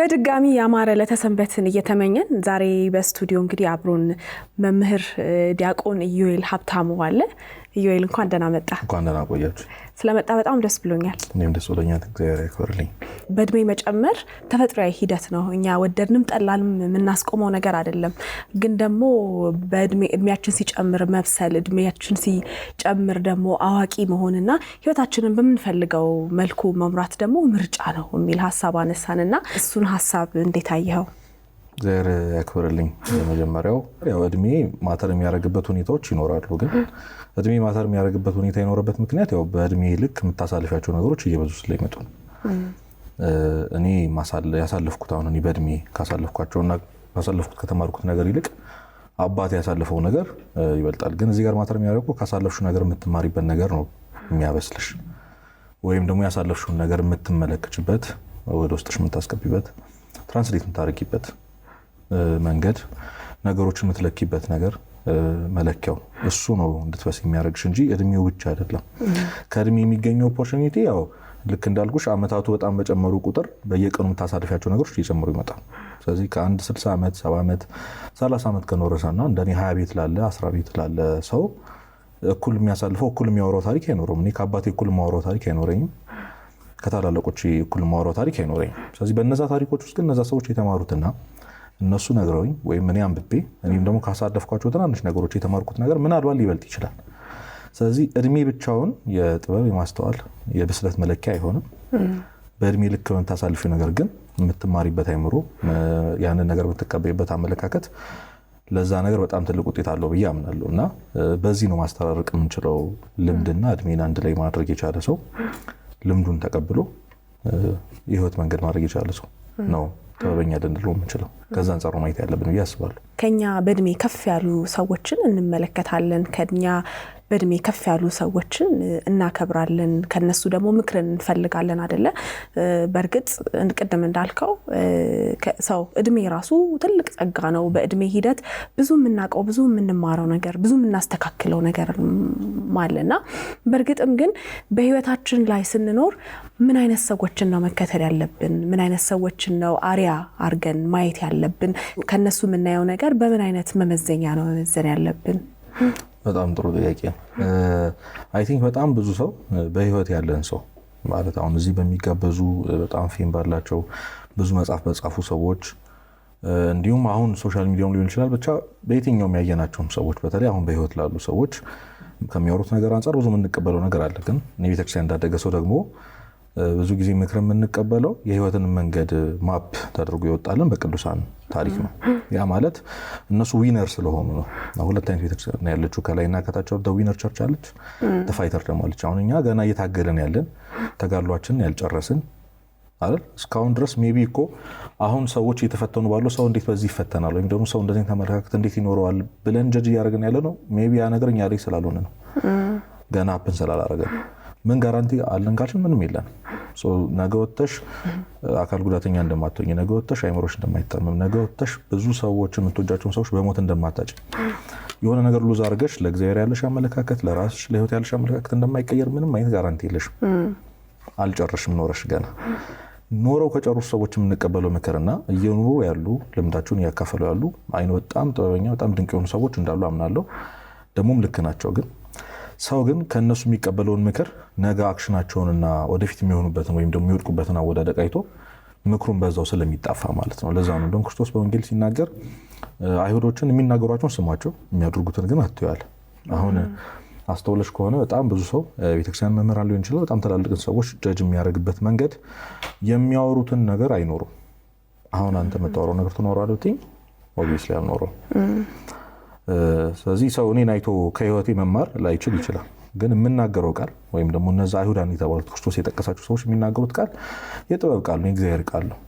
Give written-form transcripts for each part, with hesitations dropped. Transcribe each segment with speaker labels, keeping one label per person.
Speaker 1: በድጋሚ ያማረ ለተሰንበትን እየተመኘን ዛሬ በስቱዲዮ እንግዲህ አብሮን መምህር ዲያቆን ኢዮኤል ሀብታሙ አለ። ኢዮኤል እንኳን ደህና መጣ።
Speaker 2: እንኳን ደህና ቆያችሁ።
Speaker 1: ስለመጣ በጣም ደስ ብሎኛል።
Speaker 2: እኔም ደስ ብሎኛል። እግዚአብሔር ያክብርልኝ።
Speaker 1: በእድሜ መጨመር ተፈጥሯዊ ሂደት ነው። እኛ ወደድንም ጠላንም የምናስቆመው ነገር አይደለም። ግን ደግሞ እድሜያችን ሲጨምር መብሰል፣ እድሜያችን ሲጨምር ደግሞ አዋቂ መሆንና ህይወታችንን በምንፈልገው መልኩ መምራት ደግሞ ምርጫ ነው የሚል ሐሳብ አነሳንና እሱን ሐሳብ እንዴት አየኸው?
Speaker 2: እግዚአብሔር ያክብርልኝ። የመጀመሪያው ያው እድሜ ማተር የሚያደርግበት ሁኔታዎች ይኖራሉ። ግን እድሜ ማተር የሚያደርግበት ሁኔታ የኖረበት ምክንያት ያው በእድሜ ልክ የምታሳልፊያቸው ነገሮች እየበዙ ስለሚመጡ ነው። እኔ ያሳለፍኩት አሁን እኔ በእድሜ ካሳለፍኳቸውና ካሳለፍኩት ከተማርኩት ነገር ይልቅ አባቴ ያሳለፈው ነገር ይበልጣል። ግን እዚህ ጋር ማተር የሚያደርገው ካሳለፍሽው ነገር የምትማሪበት ነገር ነው የሚያበስልሽ፣ ወይም ደግሞ ያሳለፍሽውን ነገር የምትመለከችበት፣ ወደ ውስጥሽ የምታስገቢበት፣ ትራንስሌት የምታደርጊበት መንገድ፣ ነገሮችን የምትለኪበት ነገር መለኪያው እሱ ነው እንድትበስል የሚያደርግሽ እንጂ እድሜው ብቻ አይደለም። ከእድሜ የሚገኘው ኦፖርቹኒቲ ያው ልክ እንዳልኩሽ አመታቱ በጣም በጨመሩ ቁጥር በየቀኑ የምታሳልፊያቸው ነገሮች እየጨመሩ ይመጣል። ስለዚህ ከአንድ 60 ዓመት 70 ዓመት 30 ዓመት ከኖረሰና እንደኔ 20 ቤት ላለ 10 ቤት ላለ ሰው እኩል የሚያሳልፈው እኩል የሚያወራው ታሪክ አይኖርም። እኔ ከአባቴ እኩል የማወራው ታሪክ አይኖረኝም። ከታላላቆች እኩል የማወራው ታሪክ አይኖረኝም። ስለዚህ በእነዛ ታሪኮች ውስጥ ግን እነዛ ሰዎች የተማሩትና እነሱ ነግረውኝ ወይም እኔ አንብቤ እኔም ደግሞ ካሳለፍኳቸው ትናንሽ ነገሮች የተማርኩት ነገር ምናልባት ሊበልጥ ይችላል። ስለዚህ እድሜ ብቻውን የጥበብ የማስተዋል የብስለት መለኪያ አይሆንም። በእድሜ ልክ የምታሳልፊው ነገር ግን የምትማሪበት አይምሮ፣ ያንን ነገር የምትቀበይበት አመለካከት ለዛ ነገር በጣም ትልቅ ውጤት አለው ብዬ አምናለሁ። እና በዚህ ነው ማስተራረቅ የምንችለው። ልምድና እድሜን አንድ ላይ ማድረግ የቻለ ሰው፣ ልምዱን ተቀብሎ የህይወት መንገድ ማድረግ የቻለ ሰው ነው ጥበበኛ ልንለው የምንችለው። ከዛ አንጻር ማየት ያለብን ብዬ አስባለሁ።
Speaker 1: ከኛ በእድሜ ከፍ ያሉ ሰዎችን እንመለከታለን። ከኛ በእድሜ ከፍ ያሉ ሰዎችን እናከብራለን። ከነሱ ደግሞ ምክርን እንፈልጋለን አይደለ? በእርግጥ ቅድም እንዳልከው ሰው እድሜ ራሱ ትልቅ ጸጋ ነው። በእድሜ ሂደት ብዙ የምናውቀው፣ ብዙ የምንማረው ነገር፣ ብዙ የምናስተካክለው ነገር አለና በእርግጥም ግን በህይወታችን ላይ ስንኖር ምን አይነት ሰዎችን ነው መከተል ያለብን? ምን አይነት ሰዎችን ነው አሪያ አርገን ማየት ያለብን? ከነሱ የምናየው ነገር በምን አይነት መመዘኛ ነው መመዘን ያለብን?
Speaker 2: በጣም ጥሩ ጥያቄ ነው። አይ ቲንክ በጣም ብዙ ሰው በህይወት ያለን ሰው ማለት አሁን እዚህ በሚጋበዙ በጣም ፌም ባላቸው ብዙ መጽሐፍ በጻፉ ሰዎች እንዲሁም አሁን ሶሻል ሚዲያም ሊሆን ይችላል፣ ብቻ በየትኛውም ያየናቸውም ሰዎች በተለይ አሁን በህይወት ላሉ ሰዎች ከሚያወሩት ነገር አንጻር ብዙ የምንቀበለው ነገር አለ። ግን እኔ ቤተክርስቲያን እንዳደገ ሰው ደግሞ ብዙ ጊዜ ምክር የምንቀበለው የህይወትን መንገድ ማፕ ተደርጎ ይወጣልን በቅዱሳን ታሪክ ነው። ያ ማለት እነሱ ዊነር ስለሆኑ ነው። ሁለት አይነት ቤተክርስቲያን ያለችው፣ ከላይና ከታች ዊነር ቸርች አለች፣ ፋይተር ደግሞ አለች። አሁን እኛ ገና እየታገለን ያለን ተጋድሏችንን ያልጨረስን አይደል? እስካሁን ድረስ ሜቢ እኮ አሁን ሰዎች እየተፈተኑ ባሉ ሰው እንዴት በዚህ ይፈተናል ወይም ደግሞ ሰው እንደዚህ ተመለካከት እንዴት ይኖረዋል ብለን ጀጅ እያደረግን ያለ ነው። ሜቢ ያ ነገር እኛ ላይ ስላልሆነ ነው፣ ገና አፕን ስላላረገ ነው። ምን ጋራንቲ አለን ካልሽን ምንም የለን። ነገ ወጥተሽ አካል ጉዳተኛ እንደማትሆኝ፣ ነገ ወጥተሽ አይምሮሽ እንደማይታመም፣ ነገ ወጥተሽ ብዙ ሰዎች የምትወጃቸውን ሰዎች በሞት እንደማታጭ፣ የሆነ ነገር ሉዝ አድርገሽ ለእግዚአብሔር ያለሽ አመለካከት፣ ለራስሽ ለህይወት ያለሽ አመለካከት እንደማይቀየር ምንም አይነት ጋራንቲ የለሽም። አልጨረሽም ኖረሽ ገና። ኖረው ከጨረሱ ሰዎች የምንቀበለው ምክርና እየኖሩ ያሉ ልምዳቸውን እያካፈሉ ያሉ አይኑ በጣም ጥበበኛ በጣም ድንቅ የሆኑ ሰዎች እንዳሉ አምናለሁ። ደግሞም ልክ ናቸው። ግን ሰው ግን ከነሱ የሚቀበለውን ምክር ነገ አክሽናቸውንና ወደፊት የሚሆኑበትን ወይም ደግሞ የሚወድቁበትን አወዳደቅ አይቶ ምክሩን በዛው ስለሚጣፋ ማለት ነው። ለዛ ነው እንደውም ክርስቶስ በወንጌል ሲናገር አይሁዶችን የሚናገሯቸውን ስሟቸው የሚያደርጉትን ግን አትያለ። አሁን አስተውለሽ ከሆነ በጣም ብዙ ሰው ቤተክርስቲያን መምህራን ሊሆን ይችላል፣ በጣም ትላልቅ ሰዎች ጀጅ የሚያደርግበት መንገድ የሚያወሩትን ነገር አይኖሩም። አሁን አንተ የምታወራው ነገር ትኖራለህ ትኝ ኦብቪየስሊ አልኖረም። ስለዚህ ሰው እኔን አይቶ ከህይወቴ መማር ላይችል ይችላል። ግን የምናገረው ቃል ወይም ደግሞ እነዛ አይሁዳን የተባሉት ክርስቶስ የጠቀሳቸው ሰዎች የሚናገሩት ቃል የጥበብ ቃል ነው፣ የእግዚአብሔር ቃል ነው።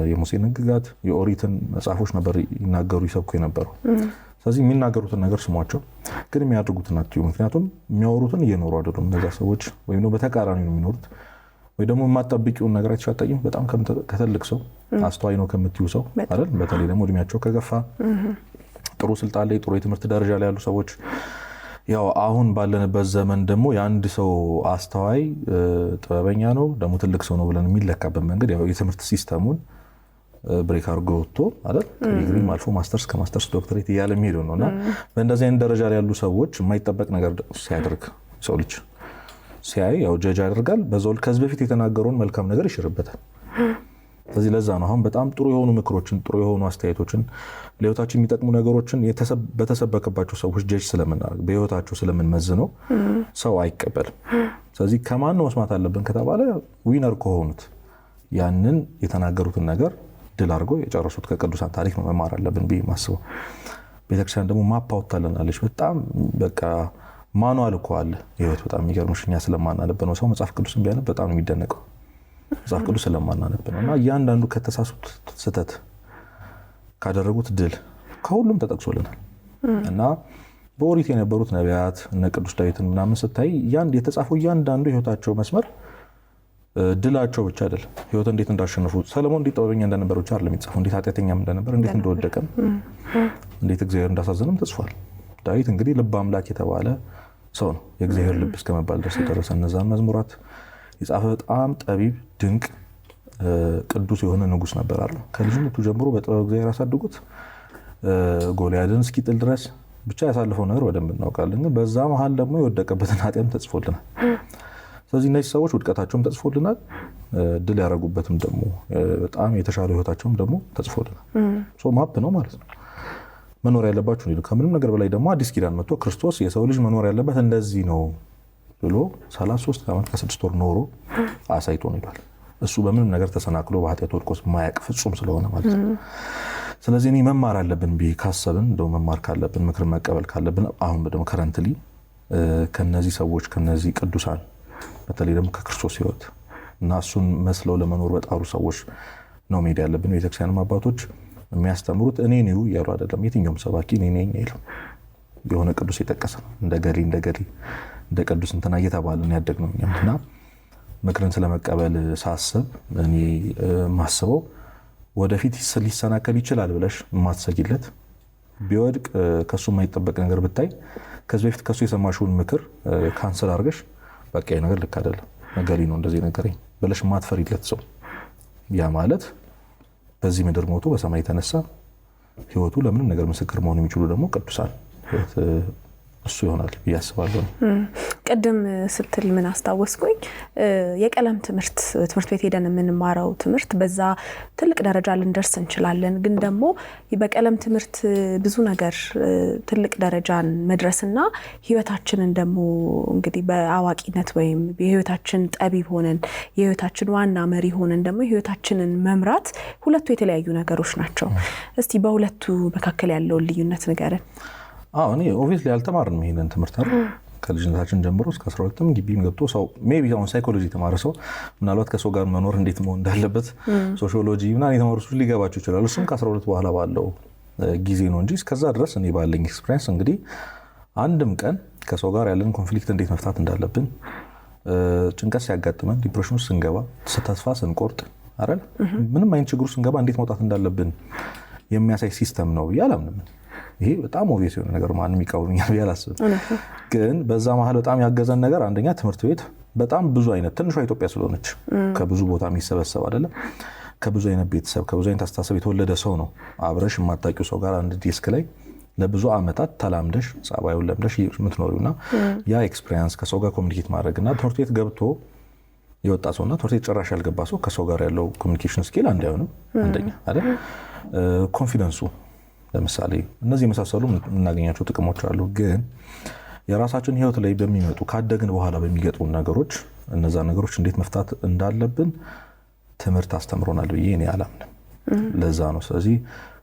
Speaker 2: የሙሴን ሕግጋት የኦሪትን መጽሐፎች ነበር ይናገሩ ይሰብኩ የነበረው። ስለዚህ የሚናገሩትን ነገር ስሟቸው፣ ግን የሚያደርጉትን አትዩ። ምክንያቱም የሚያወሩትን እየኖሩ አይደሉም እነዛ ሰዎች፣ ወይም ደግሞ በተቃራኒ ነው የሚኖሩት። ወይ ደግሞ የማትጠብቂውን ነገር አይተሻጠቂም። በጣም ከትልቅ ሰው አስተዋይ ነው ከምትዩ ሰው አይደል? በተለይ ደግሞ እድሜያቸው ከገፋ ጥሩ ስልጣን ላይ ጥሩ የትምህርት ደረጃ ላይ ያሉ ሰዎች ያው አሁን ባለንበት ዘመን ደግሞ የአንድ ሰው አስተዋይ ጥበበኛ ነው ደግሞ ትልቅ ሰው ነው ብለን የሚለካበት መንገድ ያው የትምህርት ሲስተሙን ብሬክ አድርጎ ወጥቶ ማለት ከዲግሪም አልፎ ማስተርስ ከማስተርስ ዶክተሬት እያለ የሚሄደው ነውና በእንደዚህ አይነት ደረጃ ላይ ያሉ ሰዎች የማይጠበቅ ነገር ሲያደርግ ሰው ልጅ ሲያይ ያው ጀጅ ያደርጋል። በዛው ከዚህ በፊት የተናገረውን መልካም ነገር ይሽርበታል። ስለዚህ ለዛ ነው አሁን በጣም ጥሩ የሆኑ ምክሮችን ጥሩ የሆኑ አስተያየቶችን ለህይወታችን የሚጠቅሙ ነገሮችን በተሰበከባቸው ሰዎች ጀጅ ስለምናደርግ በህይወታቸው ስለምንመዝነው ሰው አይቀበልም። ስለዚህ ከማን ነው መስማት አለብን ከተባለ ዊነር ከሆኑት ያንን የተናገሩትን ነገር ድል አድርገው የጨረሱት ከቅዱሳን ታሪክ ነው መማር አለብን ብዬ ማስበው። ቤተክርስቲያን ደግሞ ማፕ አውጥታለናለች። በጣም በቃ ማኑዋል እኮ አለ ህይወት። በጣም የሚገርምሽ እኛ ስለማናነብ ነው ሰው መጽሐፍ ቅዱስን ቢያነብ በጣም ነው የሚደነቀው። መጽሐፍ ቅዱስ ስለማናነብ ነው። እና እያንዳንዱ ከተሳሱት ስህተት ካደረጉት ድል ከሁሉም ተጠቅሶልናል። እና በኦሪት የነበሩት ነቢያት እነ ቅዱስ ዳዊትን ምናምን ስታይ የተጻፈው እያንዳንዱ ህይወታቸው መስመር ድላቸው ብቻ አይደለም፣ ህይወት እንዴት እንዳሸነፉ ሰለሞን እንዴት ጥበበኛ እንደነበር ብቻ አይደለም የሚጻፈው፣ እንዴት ኃጢአተኛም እንደነበር፣ እንዴት እንደወደቀም፣ እንዴት እግዚአብሔር እንዳሳዘነም ተጽፏል። ዳዊት እንግዲህ ልብ አምላክ የተባለ ሰው ነው። የእግዚአብሔር ልብ እስከመባል ድረስ የደረሰ እነዛን መዝሙራት የጻፈ በጣም ጠቢብ ድንቅ ቅዱስ የሆነ ንጉስ ነበር አይደል? ከልጅነቱ ጀምሮ በጥበብ እግዚአብሔር ያሳድጉት ጎልያድን እስኪጥል ድረስ ብቻ ያሳልፈው ነገር በደንብ እናውቃለን። ግን በዛ መሀል ደግሞ የወደቀበትን ኃጢአትም ተጽፎልናል። ስለዚህ እነዚህ ሰዎች ውድቀታቸውም ተጽፎልናል፣ ድል ያደረጉበትም ደግሞ በጣም የተሻለ ህይወታቸውም ደግሞ ተጽፎልናል። ማፕ ነው ማለት ነው መኖር ያለባችሁ ነው። ከምንም ነገር በላይ ደግሞ አዲስ ኪዳን መጥቶ ክርስቶስ የሰው ልጅ መኖር ያለበት እንደዚህ ነው ብሎ 33 ዓመት ከ6 ወር ኖሮ አሳይቶ ነው ይላል። እሱ በምንም ነገር ተሰናክሎ በኃጢአት ወድቆ ማያውቅ ፍጹም ስለሆነ ማለት ነው። ስለዚህ እኔ መማር አለብን ብዬ ካሰብን እንደው መማር ካለብን ምክር መቀበል ካለብን አሁን ደግሞ ከረንትሊ ከነዚህ ሰዎች ከነዚህ ቅዱሳን በተለይ ደግሞ ከክርስቶስ ህይወት እና እሱን መስለው ለመኖር በጣሩ ሰዎች ነው መሄድ ያለብን። ቤተክርስቲያንም አባቶች የሚያስተምሩት እኔ ነኝ እያሉ አይደለም። የትኛውም ሰባኪ እኔ ነኝ አይልም። የሆነ ቅዱስ የጠቀሰ እንደ ገሌ እንደ ቅዱስ እንትና እየተባልን ያደግነው እኛም። እና ምክርን ስለመቀበል ሳስብ እኔ ማስበው ወደፊት ሊሰናከል ይችላል ብለሽ የማትሰጊለት ቢወድቅ ከሱ የማይጠበቅ ነገር ብታይ ከዚህ በፊት ከሱ የሰማሽውን ምክር ካንሰል አድርገሽ በቃ ነገር ልክ አይደለም ነገሪ ነው እንደዚህ ነገረኝ ብለሽ የማትፈሪለት ሰው ያ ማለት በዚህ ምድር ሞቶ በሰማይ የተነሳ ህይወቱ ለምንም ነገር ምስክር መሆን የሚችሉ ደግሞ ቅዱሳን ህይወት እሱ ይሆናል ያስባለሁ።
Speaker 1: ቅድም ስትል ምን አስታወስኩኝ፣ የቀለም ትምህርት ቤት ሄደን የምንማረው ትምህርት በዛ ትልቅ ደረጃ ልንደርስ እንችላለን። ግን ደግሞ በቀለም ትምህርት ብዙ ነገር ትልቅ ደረጃን መድረስና ህይወታችንን ደግሞ እንግዲህ በአዋቂነት ወይም የህይወታችን ጠቢብ ሆነን የህይወታችን ዋና መሪ ሆነን ደግሞ ህይወታችንን መምራት ሁለቱ የተለያዩ ነገሮች ናቸው። እስቲ በሁለቱ መካከል ያለውን ልዩነት ንገረን።
Speaker 2: እኔ ኦብቪየስሊ አልተማርንም ይሄንን ትምህርት አይደል? ከልጅነታችን ጀምሮ እስከ 12ም ግቢም ገብቶ ሰው ሜቢ አሁን ሳይኮሎጂ የተማረ ሰው ምናልባት ከሰው ጋር መኖር እንዴት መሆን እንዳለበት ሶሺዮሎጂ ምናምን የተማሩ ሰዎች ሊገባቸው ይችላል። እሱም ከ12 በኋላ ባለው ጊዜ ነው እንጂ እስከዛ ድረስ እኔ ባለኝ ኤክስፒሪየንስ እንግዲህ አንድም ቀን ከሰው ጋር ያለን ኮንፍሊክት እንዴት መፍታት እንዳለብን፣ ጭንቀት ሲያጋጥመን፣ ዲፕሬሽን ውስጥ ስንገባ፣ ተስፋ ስንቆርጥ አይደል ምንም አይነት ችግር ውስጥ ስንገባ እንዴት መውጣት እንዳለብን የሚያሳይ ሲስተም ነው ብዬ አላምንም። ይሄ በጣም ኦብቪየስ የሆነ ነገር ማንም ይቃወምኛል ብዬ አላስብም። ግን በዛ መሀል በጣም ያገዘን ነገር አንደኛ ትምህርት ቤት በጣም ብዙ አይነት ትንሿ ኢትዮጵያ ስለሆነች ከብዙ ቦታ የሚሰበሰብ አይደለም። ከብዙ አይነት ቤተሰብ ከብዙ አይነት አስተሳሰብ የተወለደ ሰው ነው አብረሽ የማታውቂው ሰው ጋር አንድ ዴስክ ላይ ለብዙ ዓመታት ተላምደሽ ጸባዩን ለምደሽ የምትኖሪውና ያ ኤክስፒሪየንስ ከሰው ጋር ኮሚኒኬት ማድረግና ትምህርት ቤት ገብቶ የወጣ ሰውና ትምህርት ቤት ጭራሽ ያልገባ ሰው ከሰው ጋር ያለው ኮሚኒኬሽን ስኪል አንድ አይሆንም። አንደኛ አይደል ኮንፊደንሱ ለምሳሌ እነዚህ የመሳሰሉ የምናገኛቸው ጥቅሞች አሉ። ግን የራሳችን ህይወት ላይ በሚመጡ ካደግን በኋላ በሚገጥሙ ነገሮች እነዛ ነገሮች እንዴት መፍታት እንዳለብን ትምህርት አስተምሮናል ብዬ እኔ አላምንም። ለዛ ነው ስለዚህ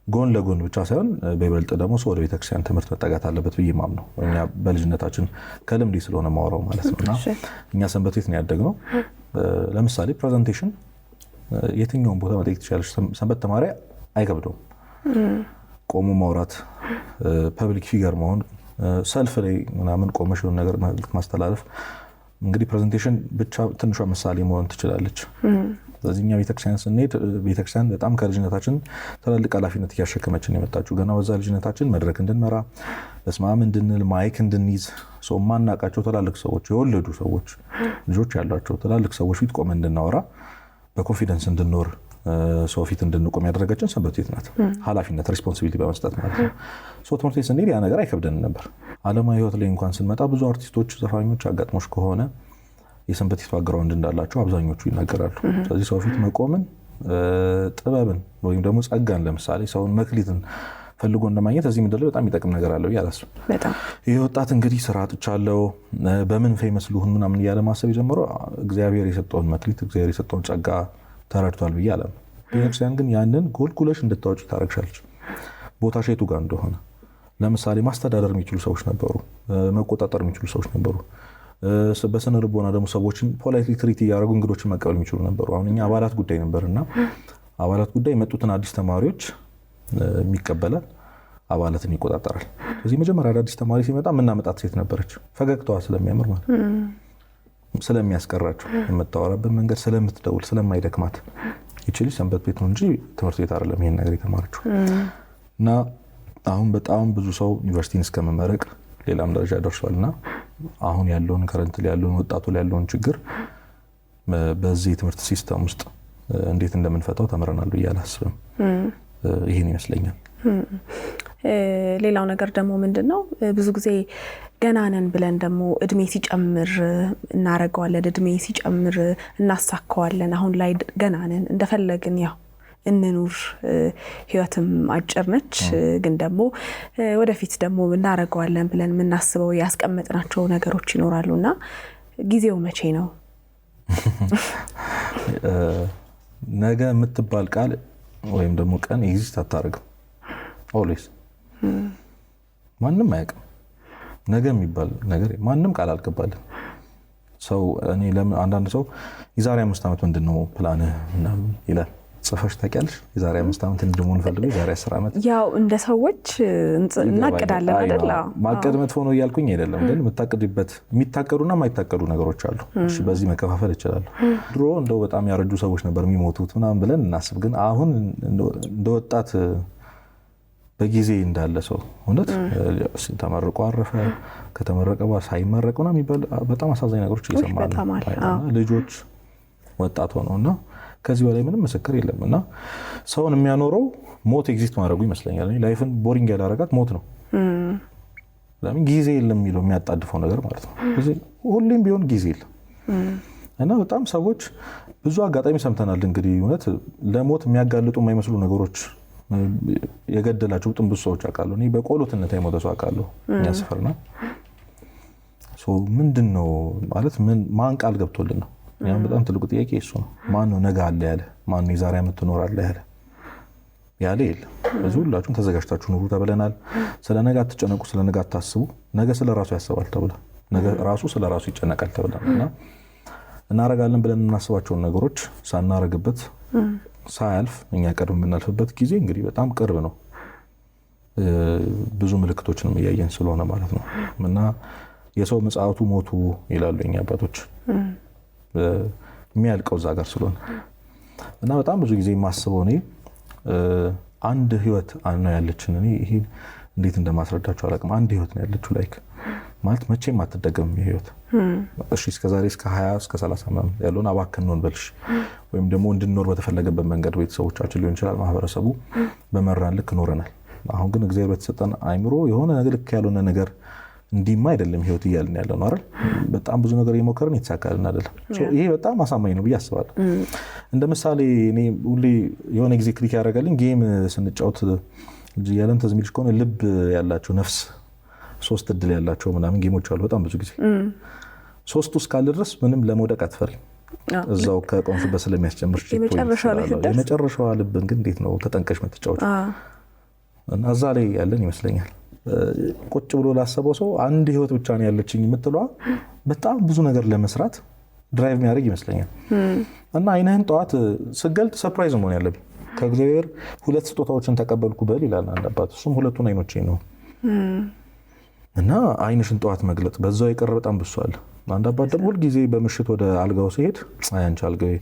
Speaker 2: ጎን ለጎን ብቻ ሳይሆን በይበልጥ ደግሞ ሰው ወደ ቤተክርስቲያን ትምህርት መጠጋት አለበት ብዬ ማምነው። እኛ በልጅነታችን ከልምድ ስለሆነ ማወራው ማለት ነውና እኛ ሰንበት ቤት ነው ያደግነው። ለምሳሌ ፕሬዘንቴሽን የትኛውን ቦታ መጠየቅ ትችላለሽ። ሰንበት ተማሪ አይከብደውም። ቆሞ ማውራት፣ ፐብሊክ ፊገር መሆን፣ ሰልፍ ላይ ምናምን ቆመሽ የሆነ ነገር ማስተላለፍ እንግዲህ ፕሬዘንቴሽን ብቻ ትንሿ ምሳሌ መሆን ትችላለች። ስለዚህ እኛ ቤተክርስቲያን ስንሄድ ቤተክርስቲያን በጣም ከልጅነታችን ትልልቅ ኃላፊነት እያሸከመችን የመጣችው ገና በዛ ልጅነታችን መድረክ እንድንመራ በስማም እንድንል ማይክ እንድንይዝ ሰው ማናቃቸው ትላልቅ ሰዎች የወለዱ ሰዎች ልጆች ያሏቸው ትላልቅ ሰዎች ፊት ቆመን እንድናወራ በኮንፊደንስ እንድንኖር ሰው ፊት እንድንቆም ያደረገችን ሰንበት ቤት ናት። ኃላፊነት ሪስፖንሲቢሊቲ በመስጠት ማለት ነው። ትምህርት ቤት ስንሄድ ያ ነገር አይከብደንም ነበር። ዓለማዊ ህይወት ላይ እንኳን ስንመጣ ብዙ አርቲስቶች፣ ዘፋኞች አጋጥሞች ከሆነ የሰንበት ቤት ባግራውንድ እንዳላቸው አብዛኞቹ ይናገራሉ። ስለዚህ ሰው ፊት መቆምን ጥበብን ወይም ደግሞ ጸጋን ለምሳሌ ሰውን መክሊትን ፈልጎ እንደማግኘት እዚህ ምድር ላይ በጣም ይጠቅም ነገር አለው ያላስብ። ይህ ወጣት እንግዲህ ስራ አጥቻለሁ በምን ፌመስ ልሁን ምናምን እያለ ማሰብ የጀመረው እግዚአብሔር የሰጠውን መክሊት እግዚአብሔር የሰጠውን ጸጋ ተረድቷል ብዬ አላም። ቤተክርስቲያን ግን ያንን ጎልጉለሽ እንድታወጪ ታረግሻለች። ቦታሽ የቱ ጋር እንደሆነ ለምሳሌ ማስተዳደር የሚችሉ ሰዎች ነበሩ፣ መቆጣጠር የሚችሉ ሰዎች ነበሩ። በስነ ልቦና ደግሞ ሰዎችን ፖላይትሊ ትሪት እያደረጉ እንግዶችን መቀበል የሚችሉ ነበሩ። አሁን እኛ አባላት ጉዳይ ነበርና አባላት ጉዳይ የመጡትን አዲስ ተማሪዎች የሚቀበላል፣ አባላትን ይቆጣጠራል። ስለዚህ መጀመሪያ አዲስ ተማሪ ሲመጣ የምናመጣት ሴት ነበረች። ፈገግታዋ ስለሚያምር ማለት ስለሚያስቀራቸው፣ የምታወራበት መንገድ ስለምትደውል ስለማይደክማት ይችል ሰንበት ቤት ነው እንጂ ትምህርት ቤት አይደለም ይሄን ነገር የተማረችው። እና አሁን በጣም ብዙ ሰው ዩኒቨርሲቲን እስከመመረቅ ሌላም ደረጃ ደርሷልና አሁን ያለውን ከረንት ላይ ያለውን ወጣቱ ላይ ያለውን ችግር በዚህ ትምህርት ሲስተም ውስጥ እንዴት እንደምንፈታው ተምረናል ብዬ አላስብም። ይሄን ይመስለኛል።
Speaker 1: ሌላው ነገር ደግሞ ምንድነው ብዙ ጊዜ ገና ነን ብለን ደግሞ እድሜ ሲጨምር እናረጋዋለን፣ እድሜ ሲጨምር እናሳካዋለን። አሁን ላይ ገና ነን እንደፈለግን ያው እንኑር፣ ህይወትም አጭር ነች። ግን ደግሞ ወደፊት ደግሞ እናረጋዋለን ብለን የምናስበው ያስቀመጥናቸው ነገሮች ይኖራሉና ጊዜው መቼ ነው?
Speaker 2: ነገ የምትባል ቃል ወይም ደግሞ ቀን ኤግዚስት አታደርግም። ኦልዌይስ ማንም አያውቅም። ነገ የሚባል ነገር ማንም ቃል አልገባልም። ሰው እኔ ለምን አንዳንድ ሰው የዛሬ 5 ዓመት ምንድነው ፕላንህ ምናምን ይላል። ጽፈሽ ታውቂያለሽ? የዛሬ 5 ዓመት እንደምሆን ፈልገው የዛሬ 10 ዓመት
Speaker 1: ያው እንደ ሰዎች እናቅዳለን አይደል?
Speaker 2: ማቀድ መጥፎ ነው እያልኩኝ አይደለም፣ ግን የምታቅድበት የሚታቀዱና የማይታቀዱ ነገሮች አሉ። እሺ በዚህ መከፋፈል ይችላል። ድሮ እንደው በጣም ያረጁ ሰዎች ነበር የሚሞቱት ምናምን ብለን እናስብ። ግን አሁን እንደ ወጣት በጊዜ እንዳለ ሰው እውነት ተመርቆ አረፈ፣ ከተመረቀ ሳይመረቅ ምናምን የሚባል በጣም አሳዛኝ ነገሮች እየሰማን ነው። ልጆች ወጣት ሆነውና ከዚህ በላይ ምንም ምስክር የለም። እና ሰውን የሚያኖረው ሞት ኤግዚስት ማድረጉ ይመስለኛል። ላይፍን ቦሪንግ ያላረጋት ሞት ነው። ለምን ጊዜ የለም የሚለው የሚያጣድፈው ነገር ማለት ነው። ሁሌም ቢሆን ጊዜ የለም። እና በጣም ሰዎች ብዙ አጋጣሚ ሰምተናል። እንግዲህ እውነት ለሞት የሚያጋልጡ የማይመስሉ ነገሮች የገደላቸው ጥንብ ሰዎች አውቃለሁ። እኔ በቆሎትነት የሞተ ሰው አውቃለሁ እኛ ሰፈርና ምንድን ነው ማለት ማን ቃል ገብቶልን ነው? ያን በጣም ትልቁ ጥያቄ እሱ ነው። ማን ነው ነገ አለ ያለ? ማን ነው የዛሬ ዓመት ትኖራለህ ያለ? ያለ የለም። ብዙ ሁላችሁም ተዘጋጅታችሁ ኑሩ ተብለናል። ስለ ነገ አትጨነቁ፣ ስለ ነገ አታስቡ፣ ነገ ስለ ራሱ ያስባል ተብሏል። ነገ ራሱ ስለ ራሱ ይጨነቃል ተብሏል። እና እናረጋለን ብለን የምናስባቸውን ነገሮች ሳናረግበት ሳያልፍ እኛ ቀድም የምናልፍበት ጊዜ እንግዲህ በጣም ቅርብ ነው። ብዙ ምልክቶችንም እያየን ስለሆነ ማለት ነው። እና የሰው ምጽአቱ ሞቱ ይላሉ የኛ አባቶች የሚያልቀው እዛ ጋር ስለሆነ እና በጣም ብዙ ጊዜ የማስበው እኔ አንድ ህይወት ነው ያለችን። እኔ ይሄ እንዴት እንደማስረዳቸው አላውቅም። አንድ ህይወት ነው ያለችው ላይክ ማለት መቼም አትደገምም ህይወት። እሺ እስከዛሬ እስከ 20 እስከ 30 ምናምን ያለውን አባከን ነው እንበልሽ፣ ወይም ደግሞ እንድንኖር በተፈለገበት መንገድ ቤተሰቦቻችን ሊሆን ይችላል ማህበረሰቡ በመራን ልክ ኖረናል። አሁን ግን እግዚአብሔር በተሰጠን አይምሮ የሆነ ነገር ልክ ያልሆነ ነገር እንዲማ አይደለም ህይወት እያልን ያለ ነው አይደል? በጣም ብዙ ነገር እየሞከርን የተሳካልን አይደለም። ይሄ በጣም አሳማኝ ነው ብዬ አስባለሁ። እንደ ምሳሌ እኔ ሁሌ የሆነ ጊዜ ክሊክ ያደረገልኝ ጌም ስንጫወት ልጅ ያለን ተዝሚልሽ ከሆነ ልብ ያላቸው ነፍስ 3 እድል ያላቸው ምናምን ጌሞች አሉ። በጣም ብዙ ጊዜ 3 እስካለ ድረስ ምንም ለመውደቅ አትፈሪ። እዛው ከቆምሽበት ስለሚያስጨምር የመጨረሻዋ ልብን ግን እንዴት ነው ተጠንቀሽ መተጫወች እና እዛ ላይ ያለን ይመስለኛል። ቁጭ ብሎ ላሰበው ሰው አንድ ህይወት ብቻ ነው ያለችኝ የምትለዋ በጣም ብዙ ነገር ለመስራት ድራይቭ የሚያደርግ ይመስለኛል። እና አይነህን ጠዋት ስገልጥ ሰርፕራይዝ መሆን ያለብኝ ከእግዚአብሔር 2 ስጦታዎችን ተቀበልኩ በል ይላል አንድ አባት። እሱም 2ቱን አይኖቼ ነው። እና አይንሽን ጠዋት መግለጥ በዛው የቀረ በጣም ብሷል። አንድ አባት ደግሞ ሁልጊዜ በምሽት ወደ አልጋው ሲሄድ አያንቺ አልጋዬ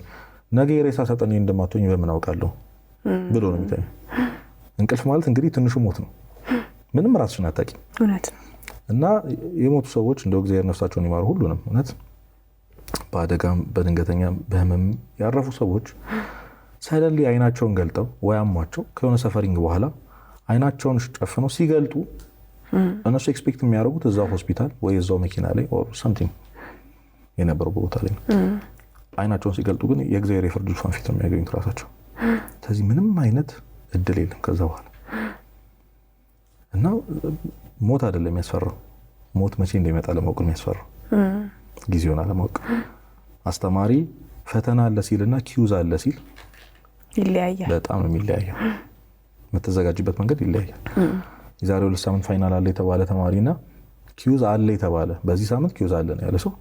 Speaker 2: ነገ የሬሳ ሳጥኔ እንደማትሆኝ በምን አውቃለሁ ብሎ ነው የሚታየው። እንቅልፍ ማለት እንግዲህ ትንሹ ሞት ነው። ምንም ራስሽን አታውቂም።
Speaker 1: እውነት ነው።
Speaker 2: እና የሞቱ ሰዎች እንደው እግዚአብሔር ነፍሳቸውን ይማሩ ሁሉንም። እውነት በአደጋም በድንገተኛም በህመም ያረፉ ሰዎች ሰደንሊ አይናቸውን ገልጠው ወይ አሟቸው ከሆነ ሰፈሪንግ በኋላ አይናቸውን ጨፍነው ሲገልጡ እነሱ ኤክስፔክት የሚያደርጉት እዛው ሆስፒታል ወይ እዛው መኪና ላይ ኦር ሰምቲንግ የነበረው ቦታ ላይ ነው። አይናቸውን ሲገልጡ ግን የእግዚአብሔር የፍርድ ዙፋን ፊት ነው የሚያገኙት ራሳቸው። ስለዚህ ምንም አይነት እድል የለም ከዛ በኋላ እና ሞት አይደለም የሚያስፈራው፣ ሞት መቼ እንደሚመጣ ለማወቅ የሚያስፈራው ጊዜውን አለማወቅ። አስተማሪ ፈተና አለ ሲልና ኪውዝ አለ ሲል
Speaker 1: ይለያያል።
Speaker 2: በጣም ነው የሚለያየው። የምትዘጋጅበት መንገድ ይለያያል። የዛሬ 2 ሳምንት ፋይናል አለ የተባለ ተማሪና ኪውዝ አለ የተባለ በዚህ ሳምንት ኪውዝ አለ ነው ያለ ሰው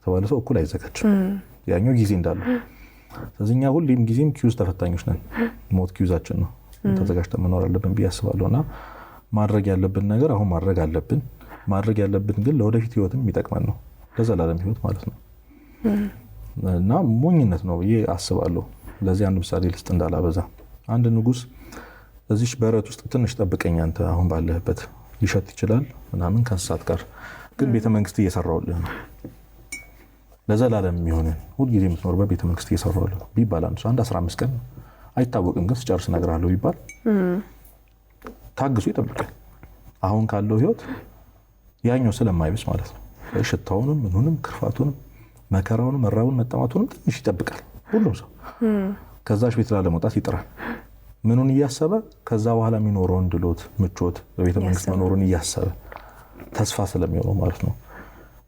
Speaker 2: ተባለ ሰው እኩል አይዘጋጅም። ያኛው ጊዜ እንዳለው። ስለዚህ እኛ ሁሌም ጊዜም ኪውዝ ተፈታኞች ነን። ሞት ኪውዛችን ነው። ተዘጋጅተን መኖር አለብን ብዬ አስባለሁና ማድረግ ያለብን ነገር አሁን ማድረግ አለብን። ማድረግ ያለብን ግን ለወደፊት ህይወትም የሚጠቅመን ነው፣ ለዘላለም ህይወት ማለት ነው እና ሞኝነት ነው ብዬ አስባለሁ። ለዚህ አንድ ምሳሌ ልስጥ እንዳላበዛ። አንድ ንጉስ እዚህ በረት ውስጥ ትንሽ ጠብቀኝ አንተ አሁን ባለህበት ሊሸት ይችላል ምናምን ከእንስሳት ጋር ግን ቤተመንግስት እየሰራሁልህ ነው ለዘላለም የሚሆንን ሁልጊዜ የምትኖርበት ቤተመንግስት እየሰራሁልህ ነው ቢባል አንድ 15 ቀን አይታወቅም ግን ስጨርስ እነግርሃለሁ ቢባል ታግሱ ይጠብቃል። አሁን ካለው ህይወት ያኛው ስለማይብስ ማለት ነው። ሽታውንም ምኑንም ክርፋቱንም መከራውንም መራቡን መጠማቱንም ትንሽ ይጠብቃል ሁሉም ሰው። ከዛሽ ቤት ላለመውጣት ይጥራል። ምኑን እያሰበ ከዛ በኋላ የሚኖረውን ድሎት ምቾት በቤተ መንግስት መኖሩን እያሰበ ተስፋ ስለሚሆነው ማለት ነው።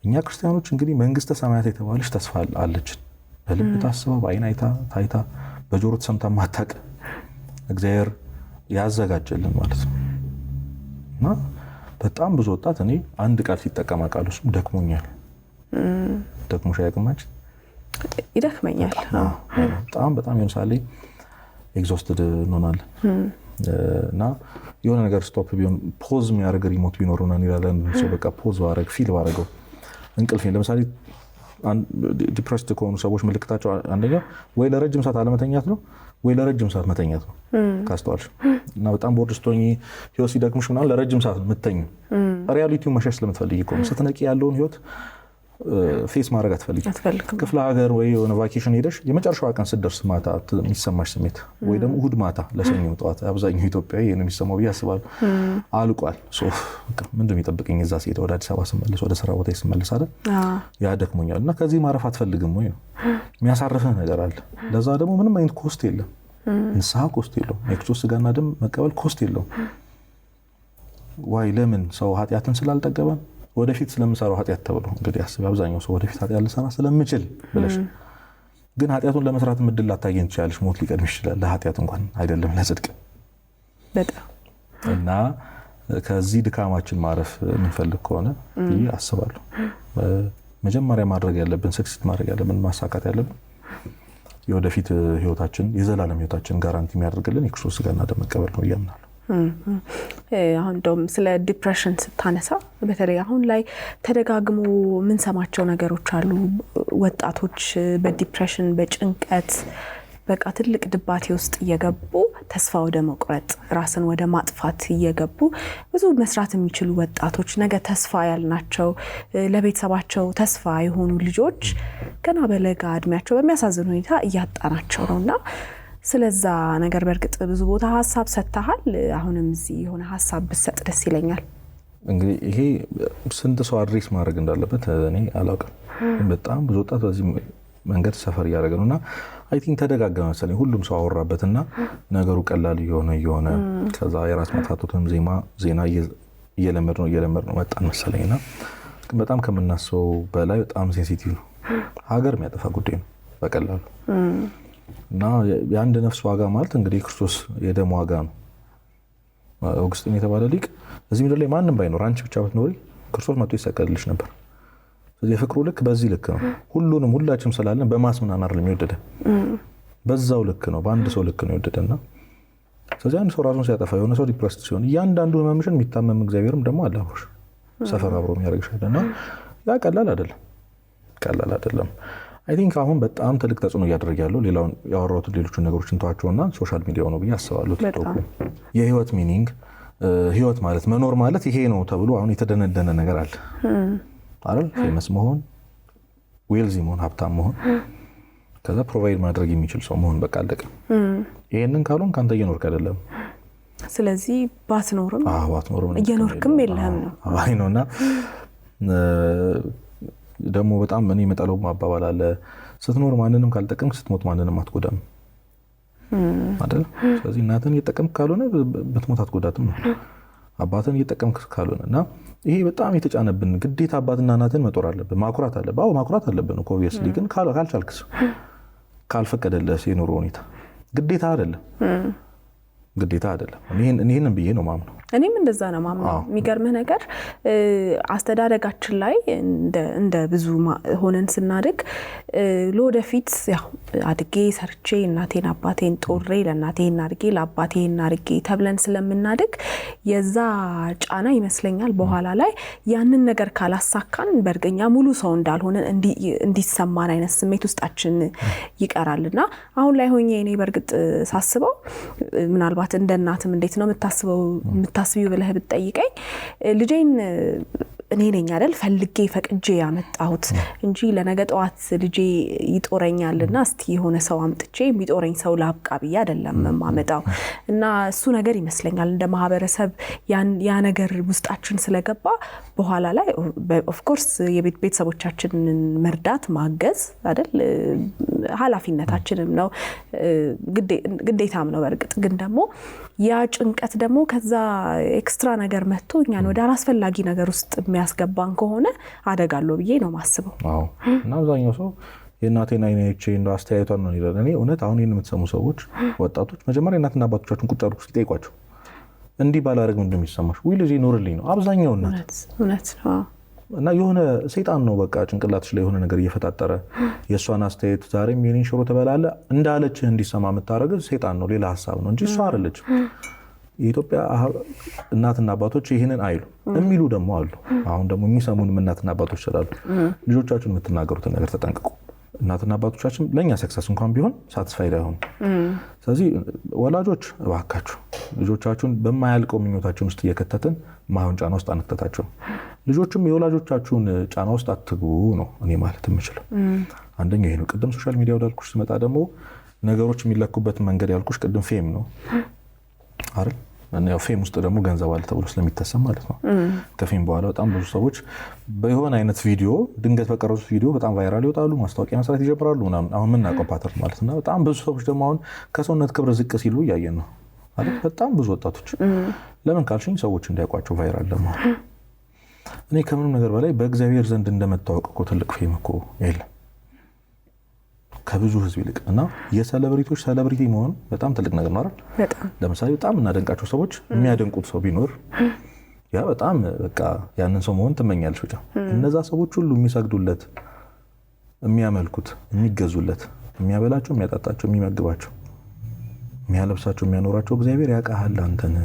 Speaker 2: እኛ ክርስቲያኖች እንግዲህ መንግስተ ሰማያት የተባለች ተስፋ አለች። በልብ ታስባ በአይን አይታ ታይታ በጆሮ ተሰምታ ማታውቅ እግዚአብሔር ያዘጋጀልን ማለት ነው እና በጣም ብዙ ወጣት እኔ አንድ ቃል ሲጠቀም አውቃለሁ፣ እሱም ደክሞኛል። ደክሞሽ አያውቅም?
Speaker 1: ይደክመኛል።
Speaker 2: በጣም የሆነ ሳለ ኤግዞስትድ እንሆናለን እና የሆነ ነገር ስቶፕ ቢሆን ፖዝ የሚያደርግ ሪሞት ቢኖርና እንላለን ሰው በቃ ፖዝ ባደረግ ፊል ባደረገው እንቅልፌን ለምሳሌ ዲፕረስድ ከሆኑ ሰዎች ምልክታቸው አንደኛ ወይ ለረጅም ሰዓት አለመተኛት ነው ወይ ለረጅም ሰዓት መተኛት ነው ካስተዋልሽ። እና በጣም ቦርድ ስትሆኚ ህይወት ሲደክምሽ ምናምን ለረጅም ሰዓት የምትተኚው ሪያሊቲውን መሸሽ ስለምትፈልጊ እኮ ነው። ስትነቂ ያለውን ህይወት ፌስ ማድረግ አትፈልጊም። ክፍለ ሀገር ወይ የሆነ ቫኬሽን ሄደሽ የመጨረሻዋ ቀን ስትደርስ ማታ የሚሰማሽ ስሜት ወይ ደግሞ እሑድ ማታ ለሰኞ ጠዋት አብዛኛው ኢትዮጵያዊ ይሄን የሚሰማው ብዬ አስባለሁ አልቋል። ምንድን ነው የሚጠብቀኝ እዛ ስሄድ ወደ አዲስ አበባ ስመለስ ወደ ስራ ቦታ ስመለስ አይደል ያ ደክሞኛል እና ከዚህ ማረፍ አትፈልግም ወይ ነው የሚያሳርፍህ ነገር አለ። ለዛ ደግሞ ምንም አይነት ኮስት የለም። ንስሐ ኮስት የለውም። የክርስቶስ ስጋና ደም መቀበል ኮስት የለውም። ዋይ ለምን ሰው ኃጢአትን ስላልጠገበን ወደፊት ስለምሰራው ኃጢአት ተብሎ እንግዲህ አስቢ አብዛኛው ሰው ወደፊት ኃጢአት ልሰራ ስለምችል ብለሽ ግን ኃጢአቱን ለመስራት ምድል ላታገኝ ትችላለሽ። ሞት ሊቀድም ይችላል ለኃጢአት እንኳን አይደለም ለጽድቅ በጣም እና ከዚህ ድካማችን ማረፍ የምንፈልግ ከሆነ ብዬ አስባለሁ መጀመሪያ ማድረግ ያለብን ሰክሲት ማድረግ ያለብን ማሳካት ያለብን የወደፊት ህይወታችን የዘላለም ህይወታችን ጋራንቲ የሚያደርግልን የክርስቶስ ስጋና ደም መቀበል ነው እያምናለሁ።
Speaker 1: አሁን እንደውም ስለ ዲፕሬሽን ስታነሳ በተለይ አሁን ላይ ተደጋግሞ የምንሰማቸው ነገሮች አሉ። ወጣቶች በዲፕሬሽን በጭንቀት በቃ ትልቅ ድባቴ ውስጥ እየገቡ ተስፋ ወደ መቁረጥ ራስን ወደ ማጥፋት እየገቡ ብዙ መስራት የሚችሉ ወጣቶች ነገ ተስፋ ያልናቸው ለቤተሰባቸው ተስፋ የሆኑ ልጆች ገና በለጋ እድሜያቸው በሚያሳዝን ሁኔታ እያጣናቸው ነውና ስለዛ ነገር በርግጥ ብዙ ቦታ ሐሳብ ሰጥተሃል። አሁንም እዚህ የሆነ ሐሳብ ብሰጥ ደስ ይለኛል።
Speaker 2: እንግዲህ ይሄ ስንት ሰው አድሬስ ማድረግ እንዳለበት እኔ አላውቅም። በጣም ብዙ ወጣት በዚህ መንገድ ሰፈር እያደረገ ነውና አይ ቲንክ ተደጋገመ መሰለኝ ሁሉም ሰው አወራበትና ነገሩ ቀላል እየሆነ ከዛ የራስ ማጥፋቱንም ዜና እየለመድ ነው መጣን መሰለኝና በጣም ከምናስበው በላይ በጣም ሴንሲቲቭ ነው። ሀገር የሚያጠፋ ጉዳይ ነው በቀላሉ እና የአንድ ነፍስ ዋጋ ማለት እንግዲህ ክርስቶስ የደም ዋጋ ነው። ኦግስቲን የተባለ ሊቅ እዚህ ምድር ላይ ማንም ባይኖር አንቺ ብቻ ብትኖሪ ክርስቶስ መጥቶ ይሰቀልልሽ ነበር። ስለዚህ የፍቅሩ ልክ በዚህ ልክ ነው። ሁላችንም ስላለን በማስ ምናምን አይደለም የወደደ በዛው ልክ ነው። በአንድ ሰው ልክ ነው የወደደና ስለዚህ አንድ ሰው ራሱን ሲያጠፋ የሆነ ሰው ዲፕረስድ ሲሆን እያንዳንዱ ህመምሽን የሚታመም እግዚአብሔርም ደግሞ አለ አብሮሽ ሰፈር አብሮ የሚያደርግሻልና ያ ቀላል አይደለም። አይ ቲንክ አሁን በጣም ትልቅ ተጽዕኖ እያደረገ ያለው ሌላውን ያወራሁት ሌሎችን ነገሮችን ተዋቸውና ሶሻል ሚዲያው ነው ብዬ አስባለሁ። ቲክቶክ የህይወት ሚኒንግ ህይወት ማለት መኖር ማለት ይሄ ነው ተብሎ አሁን የተደነደነ ነገር አለ አይደል? ፌመስ መሆን፣ ዌልዚ መሆን፣ ሀብታም መሆን ከዛ ፕሮቫይድ ማድረግ የሚችል ሰው መሆን በቃ አለቀ። ይሄንን ካልሆን ካንተ እየኖርክ አይደለም።
Speaker 1: ስለዚህ ባትኖርም እየኖርክም የለህም ነው።
Speaker 2: አይ ነውና ደግሞ በጣም እኔ መጣለው ማባባል አለ። ስትኖር ማንንም ካልጠቀምክ ስትሞት ማንንም አትጎዳም አይደል? ስለዚህ እናትን እየጠቀምክ ካልሆነ ብትሞት አትጎዳትም ነው። አባትን እየጠቀምክ ካልሆነ እና ይሄ በጣም የተጫነብን ግዴታ አባትና እናትን መጦር አለብን፣ ማኩራት አለብን። አዎ ማኩራት አለብን እኮ ኦብቪየስሊ። ግን ካልቻልክስ፣ ካልፈቀደልህ የኑሮ ሁኔታ ግዴታ አይደለም፣ ግዴታ አይደለም። ይሄንን ብዬ ነው ማምነው።
Speaker 1: እኔም እንደዛ ነው ማምነው። የሚገርምህ ነገር አስተዳደጋችን ላይ እንደ ብዙ ሆነን ስናድግ ለወደፊት ያው አድጌ ሰርቼ እናቴን አባቴን ጦሬ ለእናቴን አድርጌ ለአባቴን አድርጌ ተብለን ስለምናድግ የዛ ጫና ይመስለኛል በኋላ ላይ ያንን ነገር ካላሳካን በርግኛ ሙሉ ሰው እንዳልሆነ እንዲሰማን አይነት ስሜት ውስጣችን ይቀራልና አሁን ላይ ሆኜ እኔ በርግጥ ሳስበው ምናልባት እንደ እናትም እንዴት ነው የምታስቢው ብለህ ብትጠይቀኝ ልጄን እኔ ነኝ አይደል ፈልጌ ፈቅጄ ያመጣሁት እንጂ ለነገ ጠዋት ልጄ ይጦረኛልና እስቲ የሆነ ሰው አምጥቼ የሚጦረኝ ሰው ላብቃ ብዬ አይደለም ማመጣው። እና እሱ ነገር ይመስለኛል እንደ ማህበረሰብ ያ ነገር ውስጣችን ስለገባ በኋላ ላይ ኦፍ ኮርስ የቤተሰቦቻችንን መርዳት ማገዝ አይደል ኃላፊነታችንም ነው ግዴታም ነው። በርግጥ ግን ደግሞ ያ ጭንቀት ደግሞ ከዛ ኤክስትራ ነገር መጥቶ እኛን ወደ አላስፈላጊ ነገር ውስጥ የሚያስገባን ከሆነ አደጋለሁ ብዬ ነው ማስበው።
Speaker 2: አዎ እና አብዛኛው ሰው የእናቴን አይኔቼ እንደው አስተያየቷን ነው ይላል። እኔ እውነት አሁን ይሄን የምትሰሙ ሰዎች ወጣቶች መጀመሪያ እናትና አባቶቻችሁን ቁጭ አድርጉ ሲጠይቋቸው እንዲህ ባላረግ ምንድን ነው የሚሰማሽ? ወይ ልጄ ይኖርልኝ ነው አብዛኛው እናት።
Speaker 1: እውነት ነው።
Speaker 2: እና የሆነ ሰይጣን ነው በቃ ጭንቅላትሽ ላይ የሆነ ነገር እየፈጣጠረ የእሷን አስተያየት ዛሬም የኔን ሽሮ ትበላለህ እንዳለችህ እንዲሰማ የምታደርገው ሰይጣን ነው፣ ሌላ ሀሳብ ነው እንጂ እሷ አይደለችም። የኢትዮጵያ እናትና አባቶች ይህንን አይሉ የሚሉ ደግሞ አሉ። አሁን ደግሞ የሚሰሙንም እናትና አባቶች ስላሉ ልጆቻችሁን የምትናገሩትን ነገር ተጠንቅቁ። እናትና አባቶቻችን ለእኛ ሰክሰስ እንኳን ቢሆን ሳትስፋይድ አይሆኑ። ስለዚህ ወላጆች እባካችሁ ልጆቻችሁን በማያልቀው ምኞታችን ውስጥ እየከተትን ማይሆን ጫና ውስጥ አንክተታቸው። ልጆችም የወላጆቻችሁን ጫና ውስጥ አትግቡ ነው እኔ ማለት የምችለው። አንደኛው ይሄ ነው። ቅድም ሶሻል ሚዲያ ወዳልኩሽ ስመጣ ደግሞ ነገሮች የሚለኩበት መንገድ ያልኩሽ ቅድም ፌም ነው አይደል? እና ያው ፌም ውስጥ ደግሞ ገንዘብ አለ ተብሎ ስለሚታሰብ ማለት ነው። ከፌም በኋላ በጣም ብዙ ሰዎች በየሆነ አይነት ቪዲዮ ድንገት በቀረጹት ቪዲዮ በጣም ቫይራል ይወጣሉ፣ ማስታወቂያ መስራት ይጀምራሉ ምናምን። አሁን የምናውቀው ፓተርን ማለት ነው። በጣም ብዙ ሰዎች ደግሞ አሁን ከሰውነት ክብር ዝቅ ሲሉ እያየን ነው አይደል? በጣም ብዙ ወጣቶች ለምን ካልሽኝ ሰዎች እንዳያውቋቸው ቫይራል ደግሞ እኔ ከምንም ነገር በላይ በእግዚአብሔር ዘንድ እንደመታወቅ እኮ ትልቅ ፌም እኮ የለም ከብዙ ህዝብ ይልቅ። እና የሴሌብሪቲዎች ሴሌብሪቲ መሆን በጣም ትልቅ ነገር ነው አይደል? ለምሳሌ በጣም እናደንቃቸው ሰዎች የሚያደንቁት ሰው ቢኖር ያ በጣም በቃ ያንን ሰው መሆን ትመኛለሽ ብቻ። እነዛ ሰዎች ሁሉ የሚሰግዱለት፣ የሚያመልኩት፣ የሚገዙለት፣ የሚያበላቸው፣ የሚያጣጣቸው፣ የሚመግባቸው፣ የሚያለብሳቸው፣ የሚያኖራቸው እግዚአብሔር ያውቃል። አንተን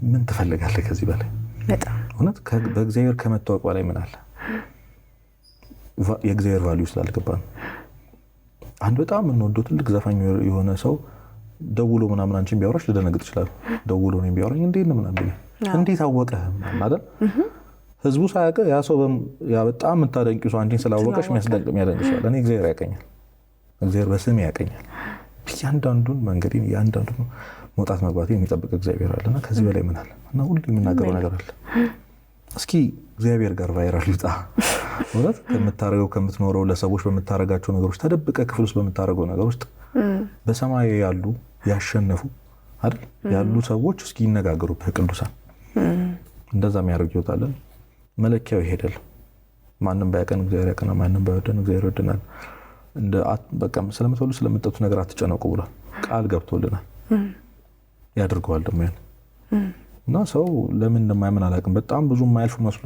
Speaker 2: ምን ትፈልጋለህ ከዚህ በላይ? እውነት በእግዚአብሔር ከመታወቅ በላይ ምን አለ? የእግዚአብሔር ቫልዩ ስላልገባን አንድ በጣም የምንወደው ትልቅ ዘፋኝ የሆነ ሰው ደውሎ ምናምን አንቺን ቢያወራሽ ልደነግጥ ይችላል። ደውሎ ነው ቢያወራኝ እንዴት ነው ምናምን እንዴት አወቀህ አይደል? ህዝቡ ሳያውቅ ያ ሰው ያ በጣም የምታደንቂው ሰው አንቺን ስላወቀሽ የሚያደንቅ ይችላል። እኔ እግዚአብሔር ያውቀኛል፣ እግዚአብሔር በስሜ ያውቀኛል። እያንዳንዱን መንገዴን እያንዳንዱን መውጣት መግባት የሚጠብቅ እግዚአብሔር አለና ከዚህ በላይ ምን አለ? እና ሁሉ የምናገረው ነገር አለ። እስኪ እግዚአብሔር ጋር ቫይራል ይውጣ። እውነት ከምታረገው ከምትኖረው ለሰዎች በምታረጋቸው ነገሮች ተደብቀ ክፍል ውስጥ በምታረገው ነገር ውስጥ በሰማይ ያሉ ያሸነፉ አይደል ያሉ ሰዎች እስኪ ይነጋገሩ በቅዱሳን። እንደዛ የሚያደርግ ይወጣለን። መለኪያው ይሄዳል። ማንንም ባያቀን እግዚአብሔር ያቀናል፣ ማንንም ባይወደን እግዚአብሔር ይወደናል። እንደ በቃ ስለምትወሉ ስለምትጠጡ ነገር አትጨነቁ ብሏል። ቃል ገብቶልናል። ያደርገዋል ደግሞ ያን እና ሰው ለምን እንደማያምን አላውቅም። በጣም ብዙ የማያልፉ መስሎ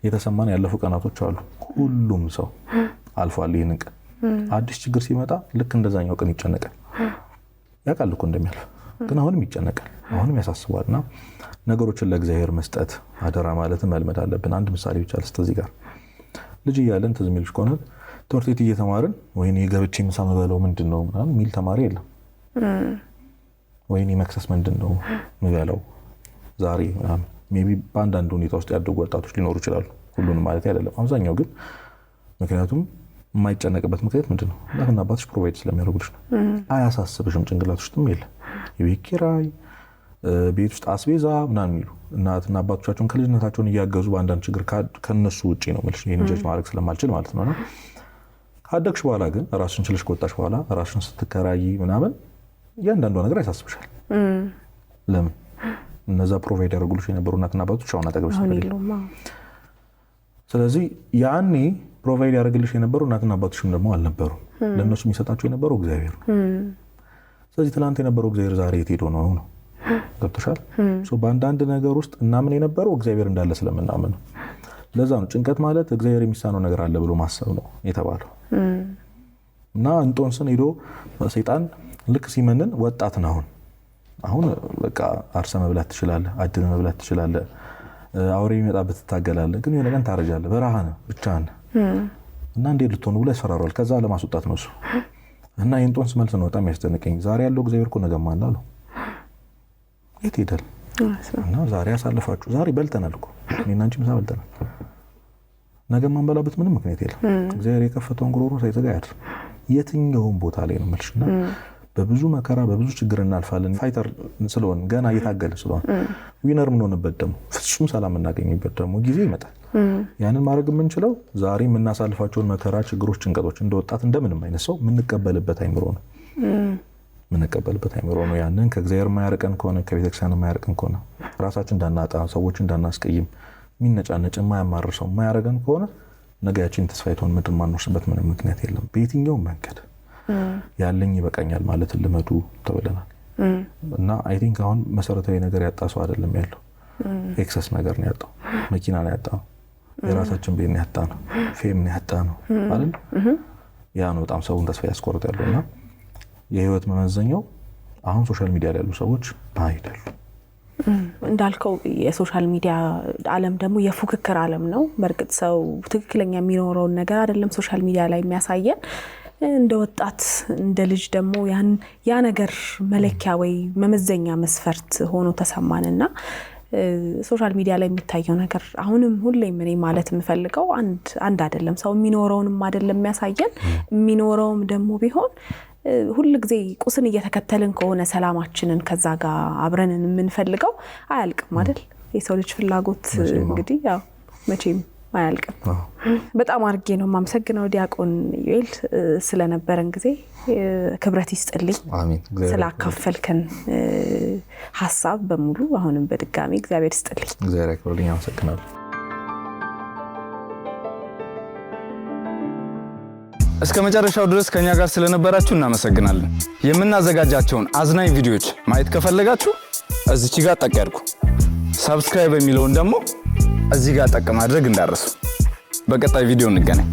Speaker 2: የተሰማን ያለፉ ቀናቶች አሉ። ሁሉም ሰው አልፏል ይህንን ቀን። አዲስ ችግር ሲመጣ ልክ እንደዛኛው ቀን ይጨነቃል። ያውቃል እኮ እንደሚያልፍ፣ ግን አሁንም ይጨነቃል፣ አሁንም ያሳስባል። እና ነገሮችን ለእግዚአብሔር መስጠት አደራ ማለትን መልመድ አለብን። አንድ ምሳሌ ብቻ ልስጥ እዚህ ጋር። ልጅ እያለን ትዝ የሚልሽ ከሆነ ትምህርት ቤት እየተማርን ወይኔ ገብቼ ምሳ የምበለው ምንድን ነው ምናምን የሚል ተማሪ የለም። ወይኔ መክሰስ ምንድን ነው የምበለው ዛሬ ምናምን። ሜይ ቢ በአንዳንድ ሁኔታ ውስጥ ያደጉ ወጣቶች ሊኖሩ ይችላሉ፣ ሁሉንም ማለት አይደለም፣ አብዛኛው ግን። ምክንያቱም የማይጨነቅበት ምክንያት ምንድነው? እናትና አባትሽ ፕሮቫይድ ስለሚያደርጉልሽ ነው። አያሳስብሽም፣ ጭንቅላት ውስጥም የለም የቤት ኪራይ፣ ቤት ውስጥ አስቤዛ ምናምን የሚሉ እናትና አባቶቻቸውን ከልጅነታቸውን እያገዙ በአንዳንድ ችግር ከነሱ ውጪ ነው ማለት ነው። ይሄን ጀጅ ማድረግ ስለማልችል ማለት ነው። ካደግሽ በኋላ ግን ራስሽን ችለሽ ከወጣሽ በኋላ ራስሽን ስትከራይ ምናምን እያንዳንዷ ነገር ያሳስብሻል። ለምን? እነዛ ፕሮቫይድ ያደርጉልሽ የነበሩ እናትና አባቶች አሁን አጠገብሽ ስለሌሉ። ስለዚህ ያኔ ፕሮቫይድ ያደርግልሽ የነበሩ እናትና አባቶችም ደግሞ አልነበሩም። ለእነሱ የሚሰጣቸው የነበረው እግዚአብሔር ነው። ስለዚህ ትናንት የነበረው እግዚአብሔር ዛሬ የት ሄዶ ነው? ገብቶሻል? በአንዳንድ ነገር ውስጥ እናምን የነበረው እግዚአብሔር እንዳለ ስለምናምን ነው። ለዛ ነው ጭንቀት ማለት እግዚአብሔር የሚሳነው ነገር አለ ብሎ ማሰብ ነው የተባለው። እና እንጦንስን ሄዶ ሰይጣን ልክ ሲመንን ወጣት ነው አሁን በቃ አርሰ መብላት ትችላለህ፣ አድነ መብላት ትችላለህ፣ አውሬ የሚመጣበት ትታገላለህ፣ ግን የሆነ ቀን ታረጃለህ፣ በረሃ ነህ፣ ብቻህን እና እንዴት ልትሆኑ ብሎ ያስፈራራል። ከዛ ለማስወጣት ነው እሱ። እና የእንጦንስ መልስ ነው በጣም ያስደነቀኝ። ዛሬ ያለው እግዚአብሔር እኮ ነገም አለ አለው። የት ሄዳል? እና ዛሬ ያሳልፋችሁ፣ ዛሬ በልተናል እኮ እኔና አንቺ ምሳ በልተናል። ነገም ማንበላበት ምንም ምክንያት የለም። እግዚአብሔር የከፈተውን ጉሮሮ ሳይዘጋ ያድር የትኛውም ቦታ ላይ ነው መልሽና በብዙ መከራ በብዙ ችግር እናልፋለን። ፋይተር ስለሆን ገና እየታገልን ስለሆን ዊነር የምንሆንበት ደግሞ ፍጹም ሰላም የምናገኝበት ደግሞ ጊዜ ይመጣል። ያንን ማድረግ የምንችለው ዛሬ የምናሳልፋቸውን መከራ፣ ችግሮች፣ ጭንቀቶች እንደወጣት እንደምንም አይነት ሰው የምንቀበልበት አይምሮ ነው የምንቀበልበት አይምሮ ነው። ያንን ከእግዚአብሔር የማያርቀን ከሆነ ከቤተክርስቲያን የማያርቀን ከሆነ ራሳችን እንዳናጣ ሰዎች እንዳናስቀይም የሚነጫነጭ የማያማርር ሰው የማያረገን ከሆነ ነገያችን ተስፋይቶን ምድር ማንወርስበት ምንም ምክንያት የለም። በየትኛውም መንገድ ያለኝ ይበቃኛል ማለት ልመዱ ተብለናል። እና አይ ቲንክ አሁን መሰረታዊ ነገር ያጣ ሰው አይደለም ያለው፣ ኤክሰስ ነገር ነው ያጣው። መኪና ነው ያጣው፣ የራሳችን ቤት ነው ያጣነው፣ ፌም ነው ያጣነው አይደል? ያ ነው በጣም ሰውን ተስፋ ያስቆርጥ ያለውና የህይወት መመዘኛው አሁን ሶሻል ሚዲያ ላይ ያሉ ሰዎች አይደሉም።
Speaker 1: እንዳልከው የሶሻል ሚዲያ ዓለም ደግሞ የፉክክር ዓለም ነው። በርግጥ ሰው ትክክለኛ የሚኖረውን ነገር አይደለም ሶሻል ሚዲያ ላይ የሚያሳየን። እንደ ወጣት እንደ ልጅ ደግሞ ያ ነገር መለኪያ ወይ መመዘኛ መስፈርት ሆኖ ተሰማንና ሶሻል ሚዲያ ላይ የሚታየው ነገር አሁንም ሁሌም እኔ ማለት የምፈልገው አንድ አይደለም። ሰው የሚኖረውንም አይደለም የሚያሳየን። የሚኖረውም ደግሞ ቢሆን ሁሉ ጊዜ ቁስን እየተከተልን ከሆነ ሰላማችንን ከዛ ጋር አብረን የምንፈልገው አያልቅም አይደል? የሰው ልጅ ፍላጎት እንግዲህ ያው መቼም አያልቅም። በጣም አርጌ ነው የማመሰግነው ዲያቆን ዩኤል ስለነበረን ጊዜ ክብረት ይስጥልኝ።
Speaker 2: አሜን።
Speaker 1: ስላካፈልከን ሐሳብ በሙሉ አሁንም በድጋሚ እግዚአብሔር ይስጥልኝ።
Speaker 2: እግዚአብሔር ያክብርልኝ። አመሰግናለሁ።
Speaker 3: እስከ መጨረሻው ድረስ ከኛ ጋር ስለነበራችሁ እናመሰግናለን። የምናዘጋጃቸውን አዝናኝ ቪዲዮዎች ማየት ከፈለጋችሁ እዚች ጋር ጠቅ ያድርጉ። ሰብስክራይብ የሚለውን ደግሞ እዚህ ጋር ጠቅ ማድረግ እንዳትረሱ። በቀጣይ ቪዲዮ እንገናኝ።